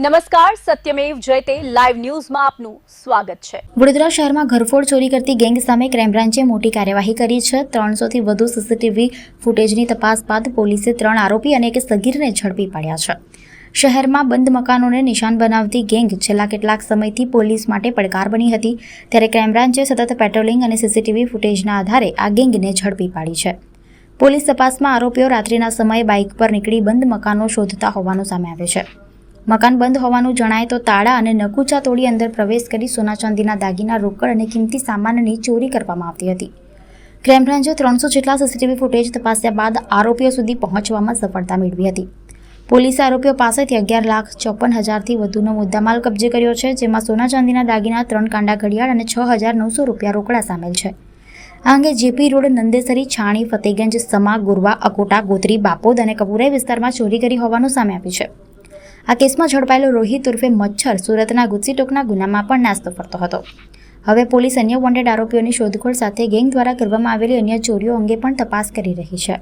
નમસ્કાર, સત્યમેવ જયતે લાઈવ ન્યૂઝમાં આપનું સ્વાગત છે। વડોદરા શહેરમાં ઘરફોડ ચોરી કરતી ગેંગ સામે ક્રાઇમ બ્રાન્ચે મોટી કાર્યવાહી કરી છે। 300થી વધુ સીસીટીવી ફૂટેજની તપાસ બાદ પોલીસે 3 આરોપી અને એક સગીરને ઝડપી પાડ્યા છે। શહેરમાં બંધ મકાનોને નિશાન બનાવતી ગેંગ છેલ્લા કેટલાક સમયથી પોલીસ માટે પડકાર બની હતી, ત્યારે ક્રાઇમ બ્રાન્ચે સતત પેટ્રોલિંગ અને સીસીટીવી ફૂટેજના આધારે આ ગેંગને ઝડપી પાડી છે। પોલીસ તપાસમાં આરોપીઓ રાત્રિના સમયે બાઇક પર નીકળી બંધ મકાનો શોધતા હોવાનું સામે આવે છે। મકાન બંધ હોવાનું જણાય તો તાળા અને નકુચા તોડી અંદર પ્રવેશ કરી સોના ચાંદીના દાગીના, રોકડ અને કિંમતી સામાનની ચોરી કરવામાં આવતી હતી। ક્રાઇમ બ્રાન્ચે 300 જેટલા સીસીટીવી ફૂટેજ તપાસ્યા બાદ આરોપીઓ સુધી પહોંચવામાં સફળતા મેળવી હતી। પોલીસે આરોપીઓ પાસેથી 11,54,000થી વધુનો મુદ્દામાલ કબજે કર્યો છે, જેમાં સોના ચાંદીના દાગીના, 3 કાંડા ઘડિયાળ અને 6,900 રૂપિયા રોકડા સામેલ છે। આ અંગે જેપી રોડ, નંદેસરી, છાણી, ફતેગંજ, સમા, ગુરવા, અકોટા, ગોત્રી, બાપોદ અને કપુરાઈ વિસ્તારમાં ચોરી કરી હોવાનું સામે આવ્યું છે। આ કેસમાં ઝડપાયેલો રોહિત ઉર્ફે મચ્છર સુરતના ગુસ્સીટોકના ગુનામાં પણ નાસ્તો ફરતો હતો। હવે પોલીસ અન્ય વોન્ટેડ આરોપીઓની શોધખોળ સાથે ગેંગ દ્વારા કરવામાં આવેલી અન્ય ચોરીઓ અંગે પણ તપાસ કરી રહી છે।